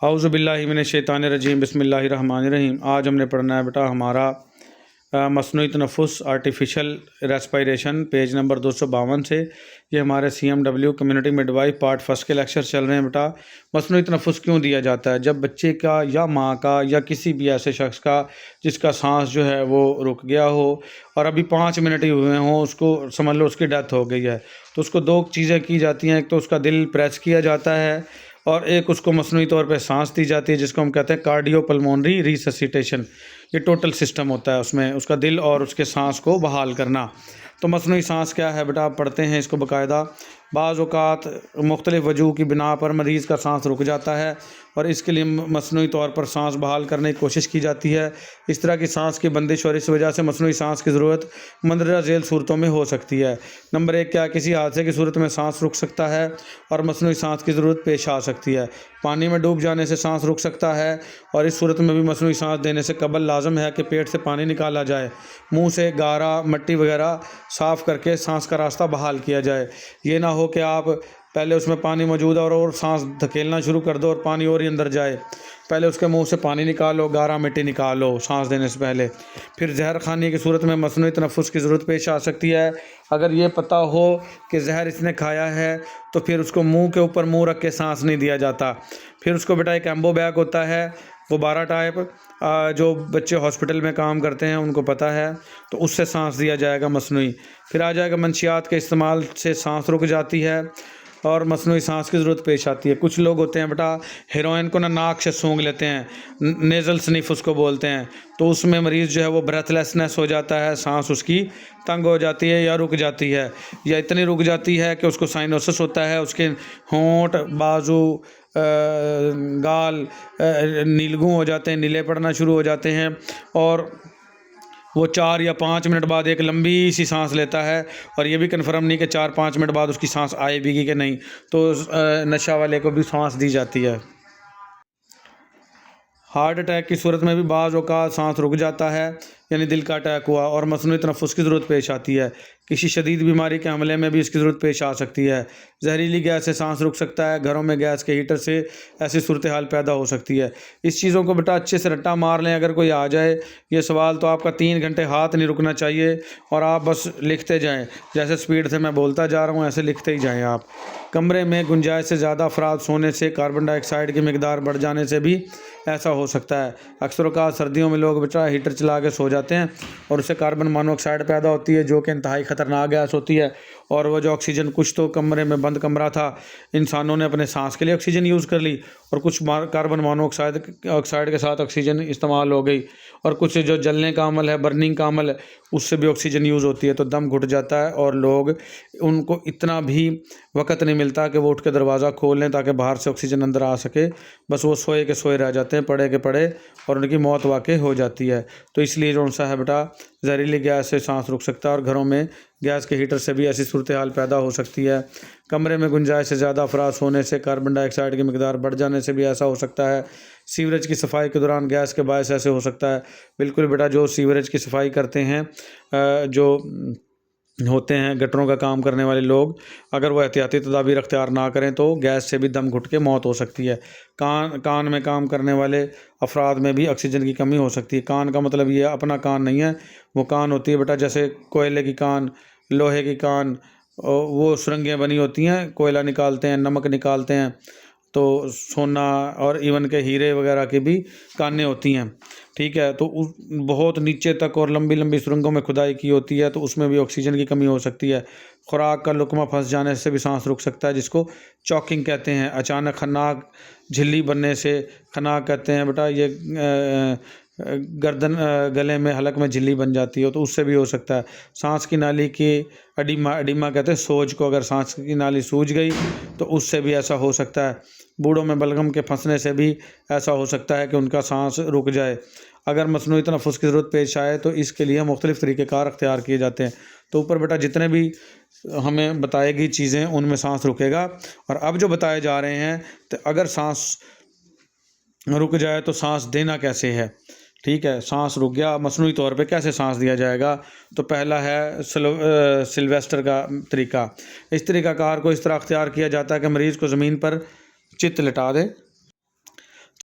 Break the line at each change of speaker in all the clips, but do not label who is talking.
اعوذ باللہ من الشیطان الرجیم، بسم اللہ الرحمن الرحیم۔ آج ہم نے پڑھنا ہے بیٹا ہمارا مصنوعی تنفس آرٹیفیشل ریسپائریشن، پیج نمبر 252 سے۔ یہ ہمارے CMW community mid wife part first کے لیکچر چل رہے ہیں بیٹا۔ مصنوعی تنفس کیوں دیا جاتا ہے؟ جب بچے کا یا ماں کا یا کسی بھی ایسے شخص کا جس کا سانس جو ہے وہ رک گیا ہو اور ابھی 5 منٹ ہی ہوئے ہوں، اس کو سمجھ لو اس کی ڈیتھ ہو گئی ہے، تو اس کو 2 چیزیں کی جاتی ہیں۔ ایک تو اس کا دل پریس کیا جاتا ہے اور ایک اس کو مصنوعی طور پہ سانس دی جاتی ہے، جس کو ہم کہتے ہیں کارڈیو پلمونری ریسسیٹیشن۔ یہ ٹوٹل سسٹم ہوتا ہے، اس میں اس کا دل اور اس کے سانس کو بحال کرنا۔ تو مصنوعی سانس کیا ہے بیٹا؟ آپ پڑھتے ہیں اس کو باقاعدہ۔ بعض اوقات مختلف وجوہ کی بنا پر مریض کا سانس رک جاتا ہے اور اس کے لیے مصنوعی طور پر سانس بحال کرنے کی کوشش کی جاتی ہے۔ اس طرح کی سانس کی بندش اور اس وجہ سے مصنوعی سانس کی ضرورت مندرجہ ذیل صورتوں میں ہو سکتی ہے۔ نمبر 1، کیا کسی حادثے کی صورت میں سانس رک سکتا ہے اور مصنوعی سانس کی ضرورت پیش آ سکتی ہے۔ پانی میں ڈوب جانے سے سانس رک سکتا ہے اور اس صورت میں بھی مصنوعی سانس دینے سے قبل لازم ہے کہ پیٹ سے پانی نکالا جائے، منہ سے گارا مٹی وغیرہ صاف کر کے سانس کا راستہ بحال کیا جائے۔ یہ نہ ہو کہ آپ پہلے اس میں پانی موجود ہے اور سانس دھکیلنا شروع کر دو اور پانی اور ہی اندر جائے۔ پہلے اس کے منہ سے پانی نکالو، گارا مٹی نکالو سانس دینے سے پہلے۔ پھر زہر خانی کی صورت میں مصنوعی تنفس کی ضرورت پیش آ سکتی ہے۔ اگر یہ پتہ ہو کہ زہر اس نے کھایا ہے تو پھر اس کو منہ کے اوپر منہ رکھ کے سانس نہیں دیا جاتا۔ پھر اس کو بیٹا ایک ایمبو بیگ ہوتا ہے، غبارہ ٹائپ، جو بچے ہاسپٹل میں کام کرتے ہیں ان کو پتہ ہے، تو اس سے سانس دیا جائے گا مصنوعی۔ پھر آ جائے گا منشیات کے استعمال سے سانس رک جاتی ہے اور مصنوعی سانس کی ضرورت پیش آتی ہے۔ کچھ لوگ ہوتے ہیں بیٹا ہیروئن کو ناک سے سونگھ لیتے ہیں، نیزل سنیف اس کو بولتے ہیں، تو اس میں مریض جو ہے وہ بریتھ لیسنس ہو جاتا ہے، سانس اس کی تنگ ہو جاتی ہے یا رک جاتی ہے، یا اتنی رک جاتی ہے کہ اس کو سائنوسس ہوتا ہے، اس کے ہونٹ، بازو، گال نیلگوں ہو جاتے ہیں، نیلے پڑنا شروع ہو جاتے ہیں، اور وہ 4 یا 5 منٹ بعد ایک لمبی سی سانس لیتا ہے اور یہ بھی کنفرم نہیں کہ 4-5 منٹ بعد اس کی سانس آئے بھی گی کہ نہیں، تو نشہ والے کو بھی سانس دی جاتی ہے۔ ہارٹ اٹیک کی صورت میں بھی بعض اوقات سانس رک جاتا ہے، یعنی دل کا اٹیک ہوا اور مصنوعی تنفس کی ضرورت پیش آتی ہے۔ کسی شدید بیماری کے حملے میں بھی اس کی ضرورت پیش آ سکتی ہے۔ زہریلی گیس سے سانس رک سکتا ہے، گھروں میں گیس کے ہیٹر سے ایسی صورتحال پیدا ہو سکتی ہے۔ اس چیزوں کو بیٹا اچھے سے رٹا مار لیں اگر کوئی آ جائے یہ سوال، تو آپ کا 3 گھنٹے ہاتھ نہیں رکنا چاہیے اور آپ بس لکھتے جائیں، جیسے سپیڈ سے میں بولتا جا رہا ہوں ایسے لکھتے ہی جائیں آپ۔ کمرے میں گنجائش سے زیادہ افراد سونے سے کاربن ڈائی آکسائڈ کی مقدار بڑھ جانے سے بھی ایسا ہو سکتا ہے۔ اکثر اوقات سردیوں میں لوگ بیٹا ہیٹر چلا کے سو جاتے ہیں اور اس سے کاربن مانو آکسائڈ پیدا ہوتی ہے، جو کہ انتہائی خطرناک گیس ہوتی ہے، اور وہ جو آکسیجن، کچھ تو کمرے میں بند کمرہ تھا، انسانوں نے اپنے سانس کے لیے آکسیجن یوز کر لی اور کچھ کاربن مانو آکسائڈ کے ساتھ آکسیجن استعمال ہو گئی، اور کچھ جو جلنے کا عمل ہے، برننگ کا عمل ہے، اس سے بھی آکسیجن یوز ہوتی ہے، تو دم گھٹ جاتا ہے اور لوگ ان کو اتنا بھی وقت نہیں ملتا کہ وہ اٹھ کے دروازہ کھول لیں تاکہ باہر سے آکسیجن اندر آ سکے، بس وہ سوئے کے سوئے رہ جاتے ہیں، پڑے کے پڑے، اور ان کی موت واقع ہو جاتی ہے۔ تو اس لیے جو سا ہے بیٹا زہریلی گیس سے سانس رک سکتا ہے اور گھروں میں گیس کے ہیٹر سے بھی ایسی صورتحال پیدا ہو سکتی ہے۔ کمرے میں گنجائش سے زیادہ افراد سونے سے کاربن ڈائی آکسائڈ کی مقدار بڑھ جانے سے بھی ایسا ہو سکتا ہے۔ سیوریج کی صفائی کے دوران گیس کے باعث ایسے ہو سکتا ہے۔ بالکل بیٹا جو سیوریج کی صفائی کرتے ہیں، جو ہوتے ہیں گٹروں کا کام کرنے والے لوگ، اگر وہ احتیاطی تدابیر اختیار نہ کریں تو گیس سے بھی دم گھٹ کے موت ہو سکتی ہے۔ کان میں کام کرنے والے افراد میں بھی آکسیجن کی کمی ہو سکتی ہے۔ کان کا مطلب یہ اپنا کان نہیں ہے، وہ کان ہوتی ہے بیٹا جیسے کوئلے کی کان، لوہے کی کان، وہ سرنگیں بنی ہوتی ہیں، کوئلہ نکالتے ہیں، نمک نکالتے ہیں، تو سونا اور ایون کے ہیرے وغیرہ کی بھی کانیں ہوتی ہیں، ٹھیک ہے۔ تو بہت نیچے تک اور لمبی لمبی سرنگوں میں کھدائی کی ہوتی ہے، تو اس میں بھی آکسیجن کی کمی ہو سکتی ہے۔ خوراک کا لقمہ پھنس جانے سے بھی سانس رک سکتا ہے، جس کو چوکنگ کہتے ہیں۔ اچانک خناک جھلی بننے سے، خناک کہتے ہیں بیٹا یہ گردن، گلے میں، حلق میں جھلی بن جاتی ہے، تو اس سے بھی ہو سکتا ہے۔ سانس کی نالی کی ایڈیما کہتے ہیں سوج کو، اگر سانس کی نالی سوج گئی تو اس سے بھی ایسا ہو سکتا ہے۔ بوڑھوں میں بلغم کے پھنسنے سے بھی ایسا ہو سکتا ہے کہ ان کا سانس رک جائے۔ اگر مصنوعی تنفس کی ضرورت پیش آئے تو اس کے لیے مختلف طریقہ کار اختیار کیے جاتے ہیں۔ تو اوپر بیٹا جتنے بھی ہمیں بتائے گی چیزیں ان میں سانس رکے گا، اور اب جو بتائے جا رہے ہیں تو اگر سانس رک جائے تو سانس دینا کیسے ہے، ٹھیک ہے۔ سانس رک گیا، مصنوعی طور پہ کیسے سانس دیا جائے گا؟ تو پہلا ہے سلویسٹر کا طریقہ۔ اس طریقہ کار کو اس طرح اختیار کیا جاتا ہے کہ مریض کو زمین پر چت لٹا دے،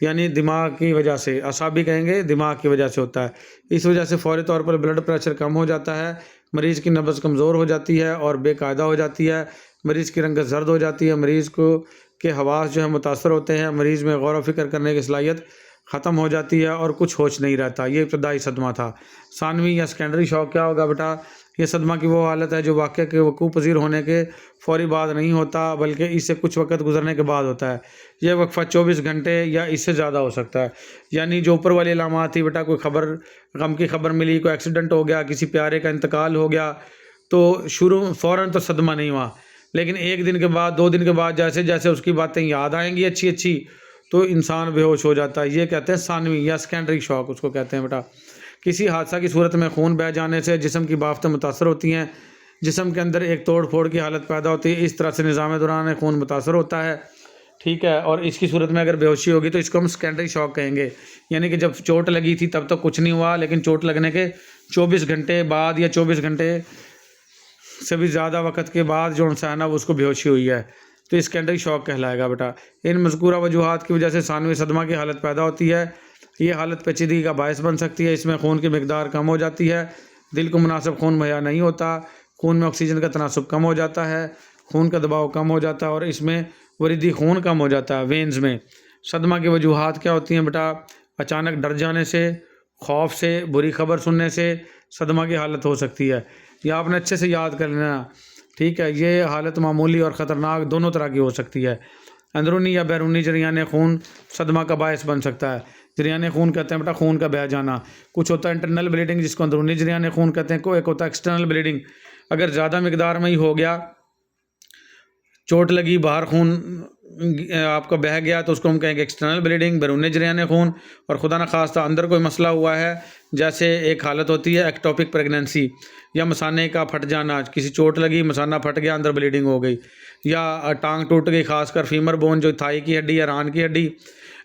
یعنی دماغ کی وجہ سے، اعصابی کہیں گے، دماغ کی وجہ سے ہوتا ہے۔ اس وجہ سے فوری طور پر بلڈ پریشر کم ہو جاتا ہے، مریض کی نبض کمزور ہو جاتی ہے اور بے قاعدہ ہو جاتی ہے، مریض کی رنگت زرد ہو جاتی ہے، مریض کو کے حواس جو ہے متاثر ہوتے ہیں، مریض میں غور و فکر کرنے کی صلاحیت ختم ہو جاتی ہے اور کچھ ہوش نہیں رہتا۔ یہ ابتدائی صدمہ تھا۔ ثانوی یا سیکنڈری شوق کیا ہوگا بیٹا؟ یہ صدمہ کی وہ حالت ہے جو واقعے کے وقوع پذیر ہونے کے فوری بعد نہیں ہوتا، بلکہ اس سے کچھ وقت گزرنے کے بعد ہوتا ہے۔ یہ وقفہ 24 گھنٹے یا اس سے زیادہ ہو سکتا ہے۔ یعنی جو اوپر والی علامات تھی بیٹا، کوئی خبر، غم کی خبر ملی، کوئی ایکسیڈنٹ ہو گیا، کسی پیارے کا انتقال ہو گیا، تو فوراً تو صدمہ نہیں ہوا، لیکن 1 دن کے بعد، 2 دن کے بعد جیسے جیسے اس کی باتیں یاد آئیں گی اچھی اچھی، تو انسان بے ہوش ہو جاتا ہے۔ یہ کہتے ہیں ثانوی یا سیکنڈری شوق، اس کو کہتے ہیں بیٹا۔ کسی حادثہ کی صورت میں خون بہہ جانے سے جسم کی بافتیں متاثر ہوتی ہیں، جسم کے اندر ایک توڑ پھوڑ کی حالت پیدا ہوتی ہے، اس طرح سے نظام دوران خون متاثر ہوتا ہے، ٹھیک ہے۔ اور اس کی صورت میں اگر بے ہوشی ہوگی تو اس کو ہم سیکنڈری شوق کہیں گے۔ یعنی کہ جب چوٹ لگی تھی تب تک کچھ نہیں ہوا، لیکن چوٹ لگنے کے 24 گھنٹے بعد یا 24 گھنٹے سے بھی زیادہ وقت کے بعد جو انسان ہے اس کو بے ہوشی ہوئی ہے، تو یہ سیکنڈری شوق کہلائے گا بیٹا۔ ان مذکورہ وجوہات کی وجہ سے ثانوی صدمہ کی حالت پیدا ہوتی ہے۔ یہ حالت پیچیدگی کا باعث بن سکتی ہے۔ اس میں خون کی مقدار کم ہو جاتی ہے، دل کو مناسب خون مہیا نہیں ہوتا، خون میں آکسیجن کا تناسب کم ہو جاتا ہے، خون کا دباؤ کم ہو جاتا ہے اور اس میں وریدی خون کم ہو جاتا ہے وینز میں۔ صدمہ کی وجوہات کیا ہوتی ہیں بیٹا؟ اچانک ڈر جانے سے، خوف سے، بری خبر سننے سے صدمہ کی حالت ہو سکتی ہے۔ یہ آپ نے اچھے سے یاد کر لینا، ٹھیک ہے۔ یہ حالت معمولی اور خطرناک دونوں طرح کی ہو سکتی ہے۔ اندرونی یا بیرونی جریان خون صدمہ کا باعث بن سکتا ہے۔ جریان خون کہتے ہیں بیٹا خون کا بہہ جانا۔ کچھ ہوتا ہے انٹرنل بلیڈنگ، جس کو اندرونی جریان خون کہتے ہیں، ایک ہوتا ہے ایکسٹرنل بلیڈنگ۔ اگر زیادہ مقدار میں ہی ہو گیا، چوٹ لگی، باہر خون آپ کا بہہ گیا، تو اس کو ہم کہیں گے ایکسٹرنل بلیڈنگ، بیرونی جریان خون۔ اور خدا نخواستہ اندر کوئی مسئلہ ہوا ہے، جیسے ایک حالت ہوتی ہے ایکٹوپک پریگننسی، یا مثانے کا پھٹ جانا، کسی چوٹ لگی، مثانہ پھٹ گیا، اندر بلیڈنگ ہو گئی، یا ٹانگ ٹوٹ گئی، خاص کر فیمر بون جو تھائی کی ہڈی یا ران کی ہڈی،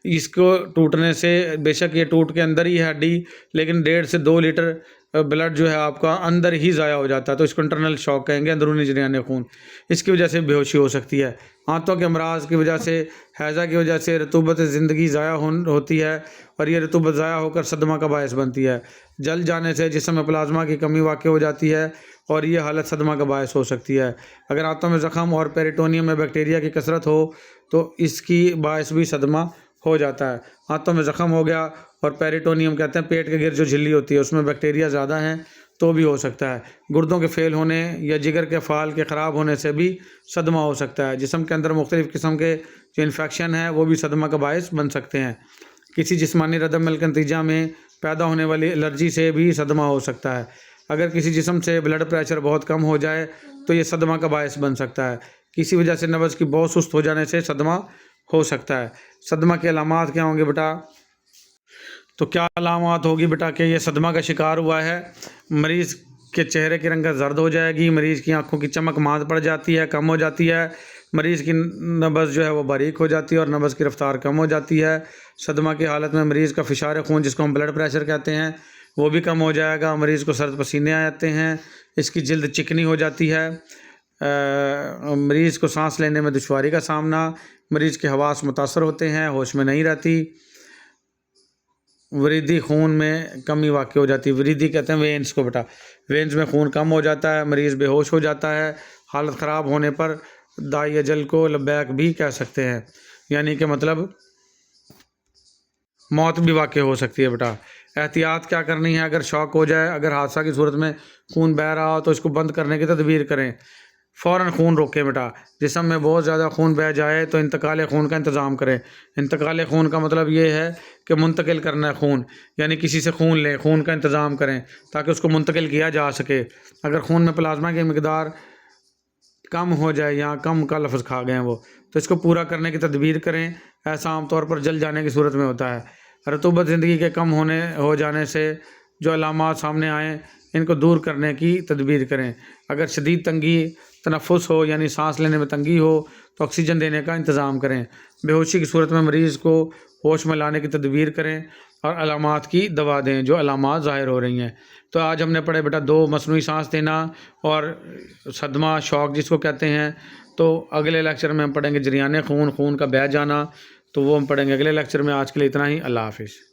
اس کو ٹوٹنے سے، بے شک یہ ٹوٹ کے اندر ہی ہے ہڈی، لیکن 1.5 سے 2 لیٹر بلڈ جو ہے آپ کا اندر ہی ضائع ہو جاتا ہے، تو اس کو انٹرنل شوق کہیں گے، اندرونی جریان خون۔ اس کی وجہ سے بے ہوشی ہو سکتی ہے۔ آنتوں کے امراض کی وجہ سے، ہیضہ کی وجہ سے رطوبت زندگی ضائع ہوتی ہے، اور یہ رطوبت ضائع ہو کر صدمہ کا باعث بنتی ہے۔ جل جانے سے جسم میں پلازما کی کمی واقع ہو جاتی ہے، اور یہ حالت صدمہ کا باعث ہو سکتی ہے۔ اگر آنتوں میں زخم اور پیریٹونیم میں بیکٹیریا کی کثرت ہو تو اس کی باعث بھی صدمہ ہو جاتا ہے۔ آنتوں میں زخم ہو گیا، اور پیریٹونیم کہتے ہیں پیٹ کے گر جو جھلی ہوتی ہے، اس میں بیکٹیریا زیادہ ہیں تو بھی ہو سکتا ہے۔ گردوں کے فیل ہونے یا جگر کے فعال کے خراب ہونے سے بھی صدمہ ہو سکتا ہے۔ جسم کے اندر مختلف قسم کے جو انفیکشن ہیں وہ بھی صدمہ کا باعث بن سکتے ہیں۔ کسی جسمانی رد عمل کے نتیجہ میں پیدا ہونے والی الرجی سے بھی صدمہ ہو سکتا ہے۔ اگر کسی جسم سے بلڈ پریشر بہت کم ہو جائے تو یہ صدمہ کا باعث بن سکتا ہے۔ کسی وجہ سے نبض کی بہت سست ہو جانے سے صدمہ ہو سکتا ہے۔ صدمہ کے علامات کیا ہوں گے بیٹا؟ تو کیا علامات ہوگی بیٹا کہ یہ صدمہ کا شکار ہوا ہے؟ مریض کے چہرے کی رنگت زرد ہو جائے گی، مریض کی آنکھوں کی چمک ماند پڑ جاتی ہے، کم ہو جاتی ہے، مریض کی نبض جو ہے وہ باریک ہو جاتی ہے اور نبض کی رفتار کم ہو جاتی ہے۔ صدمہ کی حالت میں مریض کا فشار خون، جس کو ہم بلڈ پریشر کہتے ہیں، وہ بھی کم ہو جائے گا، مریض کو سرد پسینے آ جاتے ہیں، اس کی جلد چکنی ہو جاتی ہے، مریض کو سانس لینے میں دشواری کا سامنا، مریض کے حواس متاثر ہوتے ہیں، ہوش میں نہیں رہتی، وریدی خون میں کمی واقع ہو جاتی ہے۔ وریدی کہتے ہیں وینز کو بیٹا، وینز میں خون کم ہو جاتا ہے، مریض بے ہوش ہو جاتا ہے۔ حالت خراب ہونے پر دائی اجل کو لبیک بھی کہہ سکتے ہیں، یعنی کہ مطلب موت بھی واقع ہو سکتی ہے بیٹا۔ احتیاط کیا کرنی ہے اگر شوق ہو جائے؟ اگر حادثہ کی صورت میں خون بہہ رہا ہو تو اس کو بند کرنے کی تدبیر کریں، فوراً خون روکیں بیٹا۔ جسم میں بہت زیادہ خون بہہ جائے تو انتقال خون کا انتظام کریں۔ انتقال خون کا مطلب یہ ہے کہ منتقل کرنا ہے خون، یعنی کسی سے خون لیں، خون کا انتظام کریں تاکہ اس کو منتقل کیا جا سکے۔ اگر خون میں پلازما کی مقدار کم ہو جائے، یا کم کا لفظ کھا گئے ہیں وہ، تو اس کو پورا کرنے کی تدبیر کریں۔ ایسا عام طور پر جل جانے کی صورت میں ہوتا ہے۔ رطوبت زندگی کے کم ہو جانے سے جو علامات سامنے آئیں ان کو دور کرنے کی تدبیر کریں۔ اگر شدید تنگی تنفس ہو، یعنی سانس لینے میں تنگی ہو، تو آکسیجن دینے کا انتظام کریں۔ بے ہوشی کی صورت میں مریض کو ہوش میں لانے کی تدبیر کریں اور علامات کی دوا دیں جو علامات ظاہر ہو رہی ہیں۔ تو آج ہم نے پڑھے بیٹا 2 مصنوعی سانس دینا اور صدمہ شوق جس کو کہتے ہیں۔ تو اگلے لیکچر میں ہم پڑھیں گے جریان خون، خون کا بہہ جانا، تو وہ ہم پڑھیں گے اگلے لیکچر میں. آج کے لیے اتنا ہی. اللہ حافظ.